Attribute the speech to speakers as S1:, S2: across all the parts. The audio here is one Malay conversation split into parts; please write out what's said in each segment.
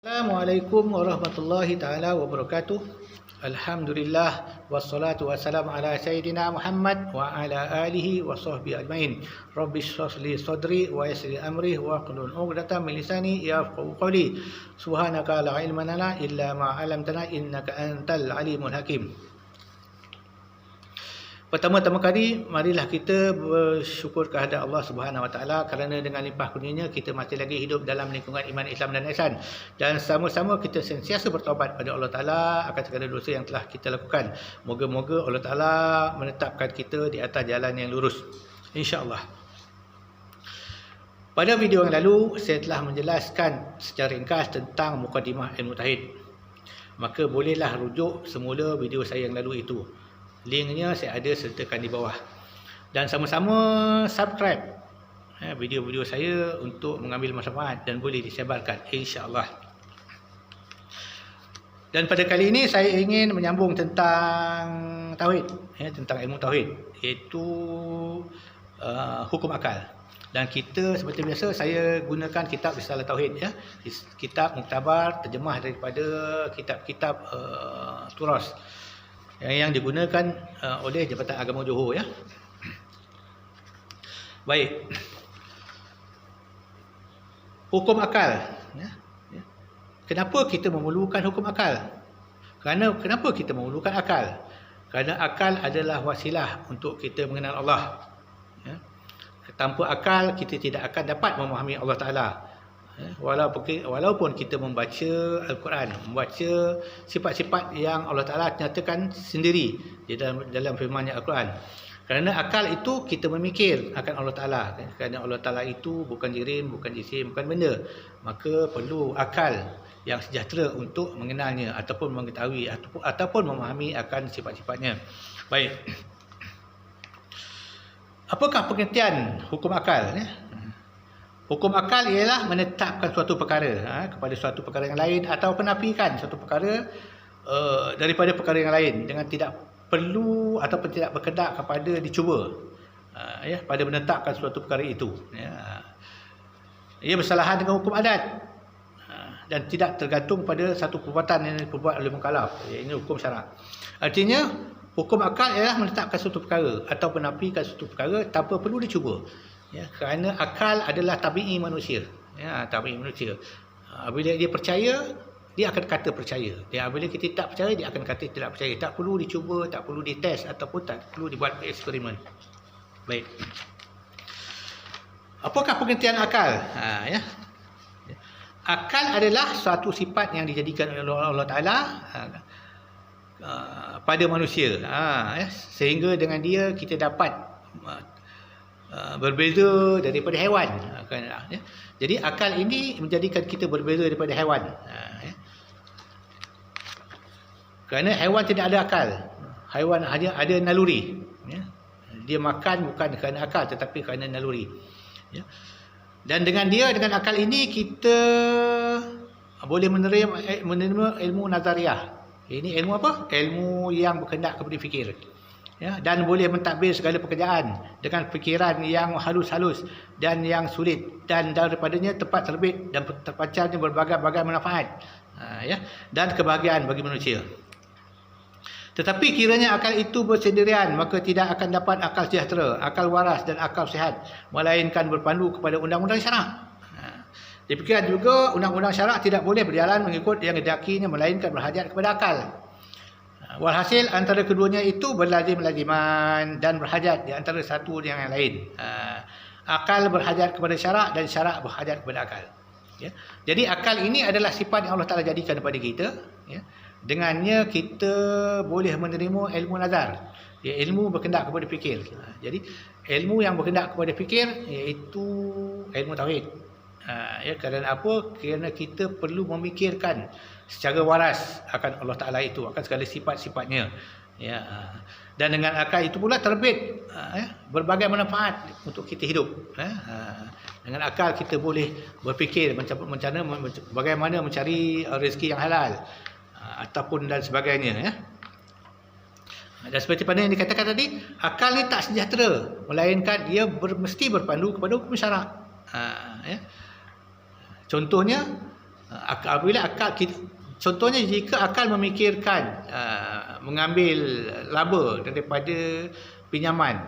S1: Assalamualaikum warahmatullahi taala wabarakatuh. Alhamdulillah wassalatu wassalamu ala sayyidina Muhammad wa ala alihi wa sahbihi ajmain. Rabbi shrah li sadri wa yassir li amri wa hlul 'uqdatam min lisani yafqahu qawli. Subhanaka la ilma lana illa ma 'allamtana innaka antal alimul hakim. Pertama-tama kali, marilah kita bersyukur kepada Allah Subhanahu Wa Taala kerana dengan limpah kurnianya kita masih lagi hidup dalam lingkungan iman Islam dan ihsan, dan sama-sama kita sentiasa bertaubat pada Allah Taala akan segala dosa yang telah kita lakukan. Moga-moga Allah Taala menetapkan kita di atas jalan yang lurus, insya-Allah. Pada video yang lalu saya telah menjelaskan secara ringkas tentang mukadimah ilmu tauhid. Maka bolehlah rujuk semula video saya yang lalu itu. Linknya saya ada sertakan di bawah. Dan sama-sama subscribe video-video saya untuk mengambil manfaat dan boleh disebarkan, insya-Allah. Dan pada kali ini saya ingin menyambung tentang tauhid, tentang ilmu tauhid, iaitu hukum akal. Dan kita seperti biasa saya gunakan kitab Risalah Tauhid, kitab muktabar terjemah daripada kitab-kitab Turas yang digunakan oleh Jabatan Agama Johor, ya. Baik. Hukum akal, Kenapa kita memerlukan hukum akal? Kenapa kita memerlukan akal? Kerana akal adalah wasilah untuk kita mengenal Allah. Tanpa akal kita tidak akan dapat memahami Allah Taala. Walaupun kita membaca Al-Quran, membaca sifat-sifat yang Allah Ta'ala nyatakan sendiri di dalam firman-Nya Al-Quran. Kerana akal itu kita memikir akan Allah Ta'ala. Kerana Allah Ta'ala itu bukan jirim, bukan jisim, bukan benda. Maka perlu akal yang sejahtera untuk mengenalnya ataupun mengetahui ataupun memahami akan sifat-sifatnya. Baik. Apakah pengertian hukum akal? Hukum akal ialah menetapkan suatu perkara kepada suatu perkara yang lain atau menafikan suatu perkara daripada perkara yang lain dengan tidak perlu ataupun tidak berkehendak kepada dicuba pada menetapkan suatu perkara itu. Ia bersalahan dengan hukum adat dan tidak tergantung pada satu perbuatan yang diperbuat oleh mukallaf. Ini hukum syarak. Artinya hukum akal ialah menetapkan suatu perkara atau menafikan suatu perkara tanpa perlu dicuba. Kerana akal adalah tabi'i manusia. Tabi'i manusia. Bila dia percaya, dia akan kata percaya. Dan bila kita tak percaya, dia akan kata tidak percaya. Tak perlu dicuba, tak perlu dites ataupun tak perlu dibuat eksperimen. Baik. Apakah pengertian akal? Akal adalah suatu sifat yang dijadikan oleh Allah Ta'ala pada manusia. Sehingga dengan dia kita dapat berbeza daripada haiwan. Jadi akal ini menjadikan kita berbeza daripada haiwan. Kerana haiwan tidak ada akal. Haiwan hanya ada naluri. Dia makan bukan kerana akal tetapi kerana naluri. Dan dengan akal ini kita boleh menerima ilmu nazariah. Ini ilmu apa? Ilmu yang berkendak kepada fikir. Dan boleh mentadbir segala pekerjaan dengan fikiran yang halus-halus dan yang sulit, dan daripadanya tempat terbit dan terpancarnya berbagai-bagai manfaat dan kebahagiaan bagi manusia. Tetapi kiranya akal itu bersendirian, maka tidak akan dapat akal sejahtera, akal waras dan akal sihat, melainkan berpandu kepada undang-undang syarak. Demikian juga undang-undang syarak tidak boleh berjalan mengikut yang didakinya, melainkan berhajat kepada akal. Walhasil antara keduanya itu berlazim-laziman dan berhajat di antara satu dengan yang lain. Akal berhajat kepada syarak dan syarak berhajat kepada akal. Jadi akal ini adalah sifat yang Allah Ta'ala jadikan kepada kita. Dengannya kita boleh menerima ilmu nazar. Ilmu berkendak kepada fikir. Jadi ilmu yang berkendak kepada fikir iaitu ilmu tauhid. Kerana apa? Kerana kita perlu memikirkan secara waras akan Allah Ta'ala itu, akan segala sifat-sifatnya. Dan dengan akal itu pula terbit berbagai manfaat untuk kita hidup. Dengan akal kita boleh berfikir bagaimana mencari rezeki yang halal ataupun dan sebagainya. Dan seperti mana yang dikatakan tadi, akal ni tak sejahtera, melainkan dia mesti berpandu kepada hukum syarak. Contohnya Apabila akal kita, contohnya jika akal memikirkan mengambil laba daripada pinjaman,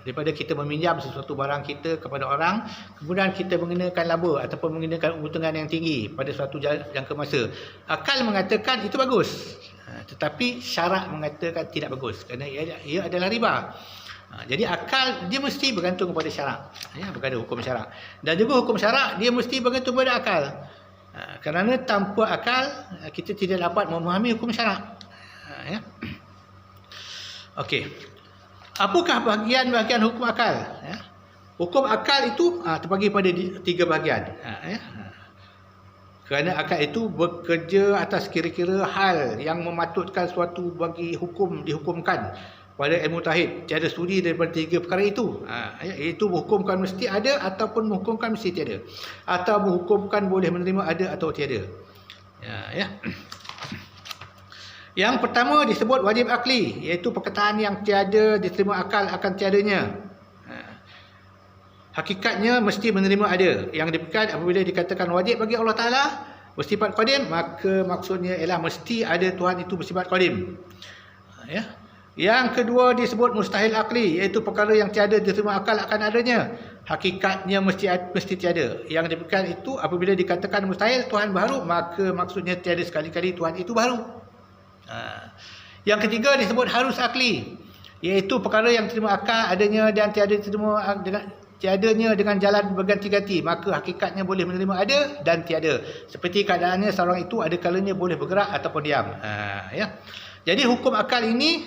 S1: daripada kita meminjam sesuatu barang kita kepada orang, kemudian kita mengenakan laba ataupun mengenakan keuntungan yang tinggi pada suatu jangka masa, akal mengatakan itu bagus, tetapi syarak mengatakan tidak bagus kerana ia adalah riba. Jadi akal dia mesti bergantung kepada syarak, berkata hukum syarak, dan juga hukum syarak dia mesti bergantung kepada akal. Kerana tanpa akal kita tidak dapat memahami hukum syarak. Okey. Apakah bahagian-bahagian hukum akal? Hukum akal itu terbagi pada 3 bahagian. Kerana akal itu bekerja atas kira-kira hal yang mematutkan suatu bagi hukum dihukumkan pada ilmu tauhid. Tiada studi daripada 3 perkara itu. Iaitu menghukumkan mesti ada ataupun menghukumkan mesti tiada. Atau menghukumkan boleh menerima ada atau tiada. Yang pertama disebut wajib akli, iaitu perkataan yang tiada diterima akal akan tiadanya. Hakikatnya mesti menerima ada. Yang demikian apabila dikatakan wajib bagi Allah Ta'ala bersifat qadim, maka maksudnya ialah mesti ada Tuhan itu bersifat qadim. Yang kedua disebut mustahil akli, iaitu perkara yang tiada diterima akal akan adanya. Hakikatnya mesti tiada. Yang demikian itu apabila dikatakan mustahil Tuhan baharu, maka maksudnya tiada sekali-kali Tuhan itu baharu. Yang ketiga disebut harus akli, iaitu perkara yang terima akal adanya dan tiada diterima tiadanya dengan jalan berganti-ganti, maka hakikatnya boleh menerima ada dan tiada. Seperti keadaannya seorang itu ada kalanya boleh bergerak ataupun diam. Jadi hukum akal ini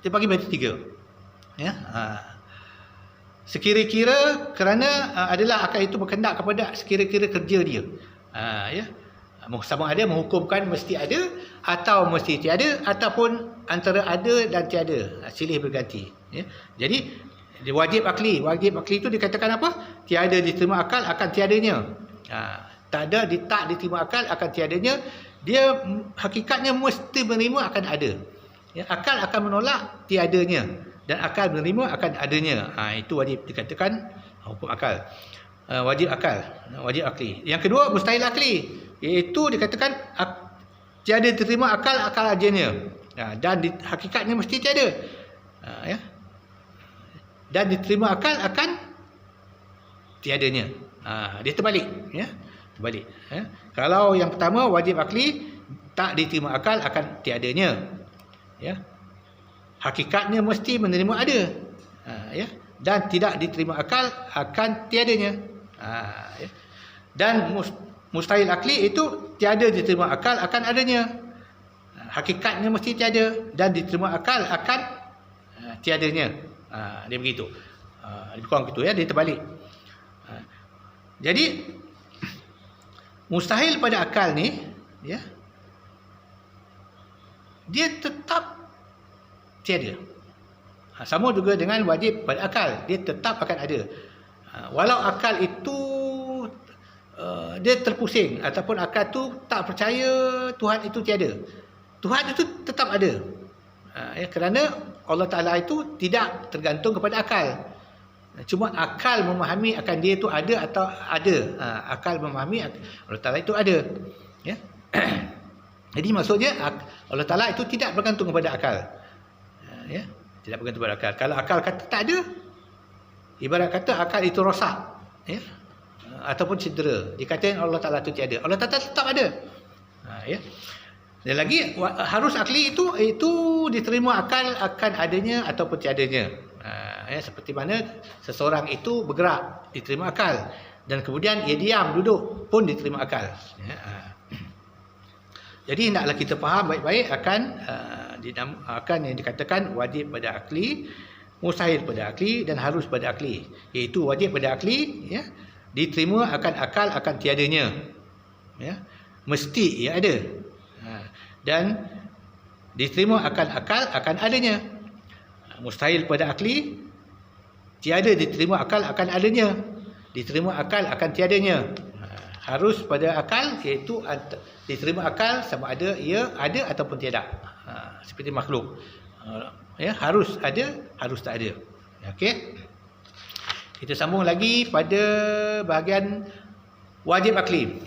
S1: terbagi menjadi 3. Sekira-kira kerana adalah akal itu berkendak kepada sekira-kira kerja dia. Sama ada menghukumkan mesti ada atau mesti tiada, ataupun antara ada dan tiada, silih berganti. Jadi wajib akli itu dikatakan apa? Tiada diterima akal akan tiadanya. Tak diterima akal akan tiadanya. Dia hakikatnya mesti menerima akan ada. Akal akan menolak tiadanya, dan akal menerima akan adanya. Itu wajib dikatakan hukum akal. Wajib akli. Yang kedua mustahil akli, iaitu dikatakan tiada diterima akal adanya, dan hakikatnya mesti tiada. Dan diterima akal akan tiadanya. Dia terbalik. Terbalik. Kalau yang pertama wajib akli, tak diterima akal akan tiadanya. Hakikatnya mesti menerima ada. Dan tidak diterima akal akan tiadanya. Dan mustahil akli itu tiada diterima akal akan adanya. Hakikatnya mesti tiada dan diterima akal akan tiadanya. Dia begitu. Lebih kurang begitu, dia terbalik. Jadi mustahil pada akal ni dia tetap tiada. Sama juga dengan wajib pada akal, dia tetap akan ada. Walau akal itu dia terpusing ataupun akal tu tak percaya Tuhan itu tiada, Tuhan itu tetap ada. Kerana Allah Ta'ala itu tidak tergantung kepada akal. Cuma akal memahami akan dia itu ada atau ada. Akal memahami Allah Ta'ala itu ada. Jadi maksudnya Allah Ta'ala itu tidak bergantung kepada akal. Tidak bergantung kepada akal. Kalau akal kata tak ada, ibarat kata akal itu rosak, ataupun cedera, dikatakan Allah Ta'ala itu tiada. Allah Ta'ala tetap ada. Dan lagi harus akli itu diterima akal akan adanya ataupun tiadanya. Seperti mana seseorang itu bergerak, diterima akal, dan kemudian ia diam duduk pun diterima akal. Jadi hendaklah kita faham baik-baik akan yang dikatakan wajib pada akli, mustahil pada akli, dan harus pada akli. Iaitu wajib pada akli, diterima akan akal akan tiadanya, mesti ia ada, dan diterima akan akal akan adanya. Mustahil pada akli, tiada diterima akal akan adanya, diterima akal akan tiadanya. Harus pada akal, iaitu diterima akal sama ada ia ada ataupun tiada. Seperti makhluk, harus ada, harus tak ada. Okey, kita sambung lagi pada bahagian wajib akli.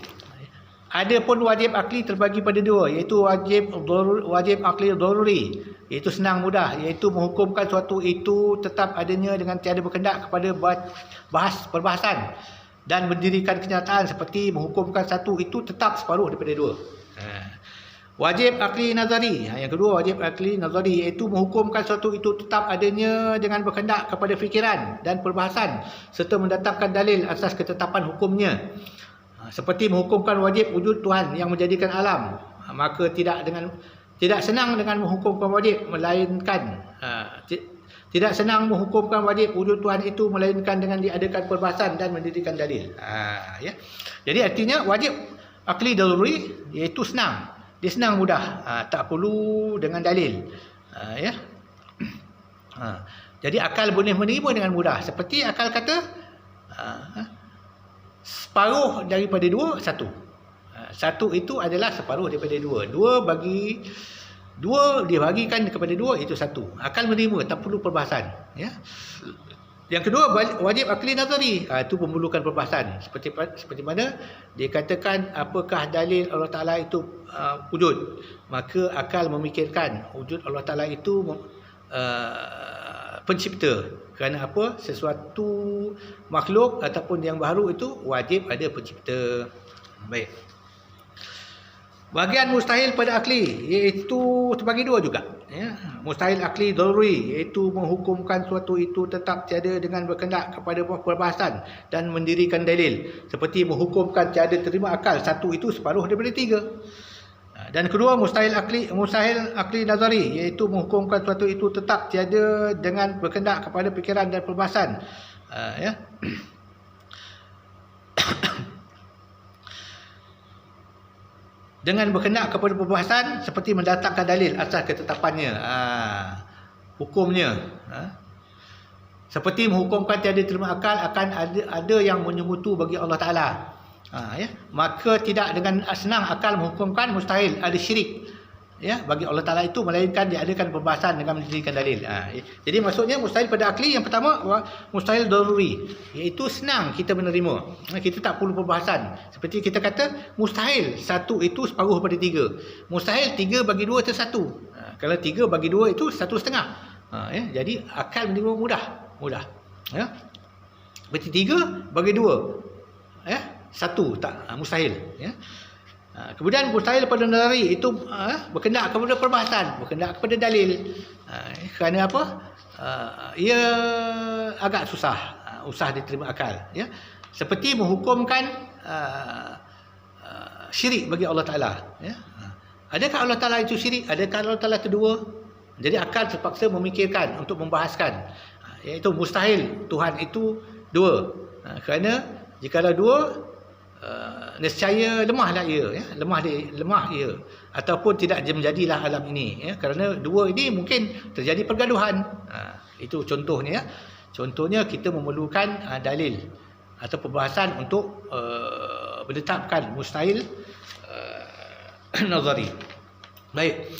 S1: Adapun wajib akli terbagi pada dua, iaitu wajib akli daruri, iaitu senang mudah, iaitu menghukumkan suatu itu tetap adanya dengan tiada berkendak kepada perbahasan dan mendirikan kenyataan, seperti menghukumkan satu itu tetap separuh daripada dua. Wajib akli nazari, yang kedua wajib akli nazari, iaitu menghukumkan suatu itu tetap adanya dengan berkendak kepada fikiran dan perbahasan serta mendatangkan dalil asas ketetapan hukumnya. Seperti menghukumkan wajib wujud Tuhan yang menjadikan alam, maka tidak senang dengan menghukumkan wajib, melainkan tidak senang menghukumkan wajib wujud Tuhan itu, melainkan dengan diadakan perbahasan dan mendirikan dalil. Ya. Jadi artinya wajib akli daruri iaitu senang, dia senang mudah, tak perlu dengan dalil. Ya. Jadi akal boleh menerima dengan mudah, seperti akal kata separuh daripada dua, satu. Satu itu adalah separuh daripada dua. Dua dibahagikan kepada dua, itu satu. Akal menerima, tak perlu perbahasan. Ya. Yang kedua, wajib akli nazari. Itu memerlukan perbahasan. Seperti mana dikatakan apakah dalil Allah Ta'ala itu wujud. Maka akal memikirkan wujud Allah Ta'ala itu pencipta. Kerana apa? Sesuatu makhluk ataupun yang baru itu wajib ada pencipta. Baik. Bahagian mustahil pada akli, iaitu terbagi dua juga. Ya. Mustahil akli daruri, iaitu menghukumkan suatu itu tetap tiada dengan berkendak kepada perbahasan dan mendirikan dalil. Seperti menghukumkan tiada terima akal, satu itu separuh daripada tiga. Dan kedua, mustahil akli nazari, iaitu menghukumkan suatu itu tetap tiada dengan berkendak kepada fikiran dan perbahasan. Ya. Dengan berkendak kepada perbahasan, seperti mendatangkan dalil asas ketetapannya, hukumnya. Seperti menghukumkan tiada terima akal akan ada yang menyemutu bagi Allah Ta'ala. Ya. Maka tidak dengan senang akal menghukumkan mustahil, ada syirik, ya, bagi Allah Ta'ala itu, melainkan diadakan pembahasan dengan mendirikan dalil. Jadi maksudnya mustahil pada akli, yang pertama mustahil daruri, iaitu senang kita menerima, kita tak perlu pembahasan. Seperti kita kata mustahil satu itu separuh pada tiga, mustahil tiga bagi dua itu satu. Kalau tiga bagi dua itu satu setengah. Ya. Jadi akal menerima mudah. Ya. Berarti tiga bagi dua, ya, satu, tak mustahil. Ya. Kemudian mustahil pada nazari, itu berkendak kepada perbahasan, berkendak kepada dalil. Kerana apa? Ia agak susah diterima akal. Ya. Seperti menghukumkan syirik bagi Allah Ta'ala. Ya. Adakah Allah Ta'ala itu syirik? Adakah Allah Ta'ala itu dua? Jadi akal terpaksa memikirkan untuk membahaskan, iaitu mustahil Tuhan itu dua. Kerana jikalau dua, nescaya lemahlah ia, ya, lemah ia, ataupun tidak menjadilah alam ini, ya, kerana dua ini mungkin terjadi pergaduhan. Itu contohnya. Contohnya kita memerlukan dalil atau pembahasan untuk menetapkan mustahil nazari. Baik.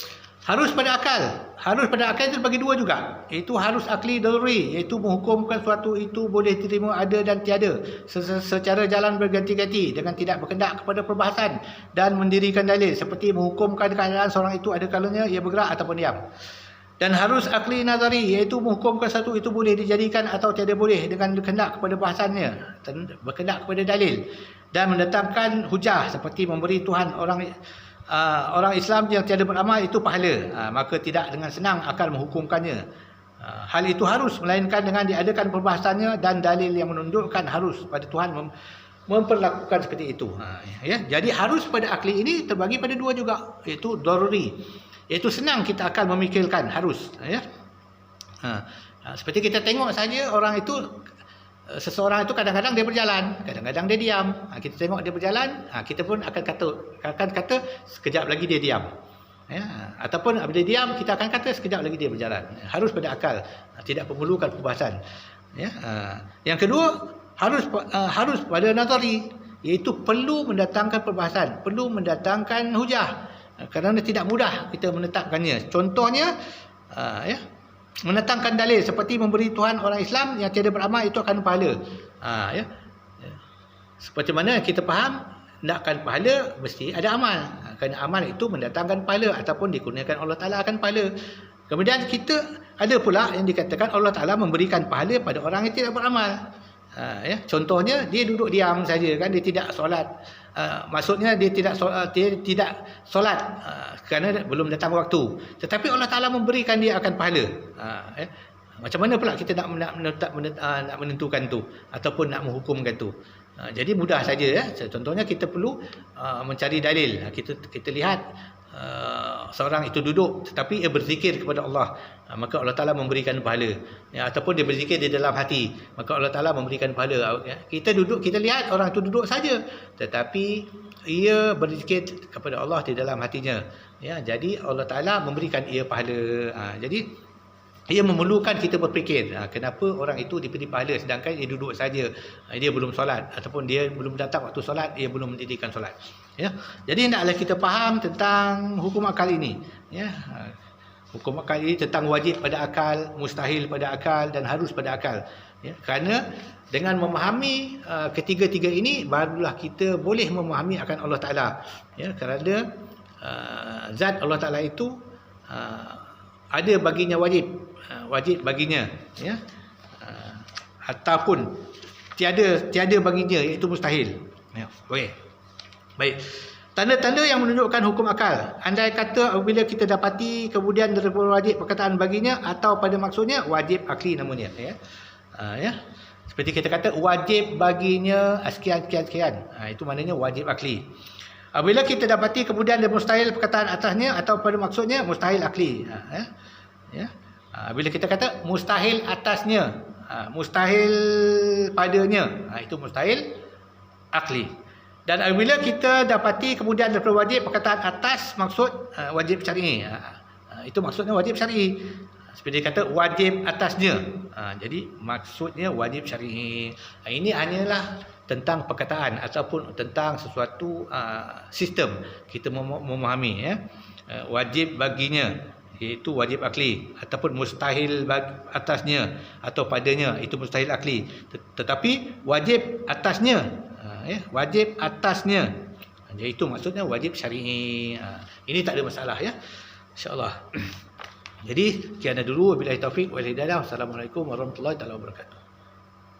S1: Harus pada akal itu bagi dua juga, iaitu harus akli daruri, iaitu menghukumkan suatu itu boleh diterima ada dan tiada secara jalan berganti-ganti dengan tidak berkendak kepada perbahasan dan mendirikan dalil, seperti menghukumkan keadaan seorang itu ada kalanya ia bergerak ataupun diam. Dan harus akli nazari, iaitu menghukumkan satu itu boleh dijadikan atau tiada boleh dengan berkendak kepada bahasannya, berkendak kepada dalil dan mendatangkan hujah, seperti memberi Tuhan orang Islam yang tiada beramal itu pahala, maka tidak dengan senang akal menghukumkannya. Hal itu harus, melainkan dengan diadakan perbahasannya dan dalil yang menunjukkan harus pada Tuhan memperlakukan seperti itu. Ya. Jadi harus pada akli ini terbagi pada dua juga, iaitu daruri, iaitu senang kita akan memikirkan harus. Ya. Seperti kita tengok saja orang itu, seseorang itu kadang-kadang dia berjalan, kadang-kadang dia diam. Kita tengok dia berjalan, kita pun akan kata sekejap lagi dia diam. Ya, ataupun apabila dia diam, kita akan kata sekejap lagi dia berjalan. Harus pada akal, tidak memerlukan pembahasan. Ya, yang kedua harus pada nazari, iaitu perlu mendatangkan perbahasan, perlu mendatangkan hujah, kerana tidak mudah kita menetapkannya. Contohnya, ya, mendatangkan dalil, seperti memberi Tuhan orang Islam yang tiada beramal itu akan pahala. Ya. Seperti mana kita faham, nakkan pahala mesti ada amal. Kerana amal itu mendatangkan pahala ataupun dikurniakan Allah Taala akan pahala. Kemudian kita ada pula yang dikatakan Allah Taala memberikan pahala pada orang yang tidak beramal. Ya, contohnya dia duduk diam saja kan, dia tidak solat. Maksudnya dia tidak solat kerana belum datang waktu. Tetapi Allah Taala memberikan dia akan pahala. Ya. Macam mana pula kita nak menentukan tu ataupun nak menghukumkan tu? Jadi mudah saja ya. Contohnya kita perlu mencari dalil. Kita lihat seorang itu duduk tetapi ia berzikir kepada Allah, maka Allah Taala memberikan pahala. Ya, ataupun dia berzikir di dalam hati, maka Allah Taala memberikan pahala. Ya, kita duduk, kita lihat orang itu duduk saja tetapi ia berzikir kepada Allah di dalam hatinya. Ya, jadi Allah Taala memberikan ia pahala. Jadi ia memerlukan kita berfikir, kenapa orang itu diberi pahala sedangkan dia duduk saja, dia belum solat ataupun dia belum datang waktu solat, dia belum mendirikan solat. Ya. Jadi hendaklah kita faham tentang hukum akal ini. Ya. Hukum akal ini tentang wajib pada akal, mustahil pada akal dan harus pada akal. Ya. Kerana dengan memahami ketiga-tiga ini barulah kita boleh memahami akan Allah Taala. Ya, kerana zat Allah Taala itu ada baginya wajib baginya, ya, ataupun tiada baginya, iaitu mustahil. Ya, okey. Baik. Tanda-tanda yang menunjukkan hukum akal. Andai kata apabila kita dapati kemudian terdapat wajib perkataan baginya atau pada maksudnya, wajib akli namanya. Ya. Ya. Seperti kita kata wajib baginya sekian. Itu maknanya wajib akli. Apabila kita dapati kemudian ada mustahil perkataan atasnya atau pada maksudnya, mustahil akli. Ya. Bila kita kata mustahil atasnya, mustahil padanya, itu mustahil akli. Dan apabila kita dapati kemudian ada wajib perkataan atas, maksud wajib syar'i. Itu maksudnya wajib syar'i. Seperti kata wajib atasnya. Jadi maksudnya wajib syar'i. Ini hanyalah tentang perkataan ataupun tentang sesuatu sistem kita memahami, ya. Wajib baginya, iaitu wajib akli, ataupun mustahil atasnya atau padanya, itu mustahil akli. Tetapi wajib atasnya, ya, wajib atasnya, iaitu maksudnya wajib syar'i. Ini tak ada masalah, ya, insya-Allah. Jadi sekian dulu, wabillahi taufik wal hidayah. Wassalamualaikum warahmatullahi wabarakatuh.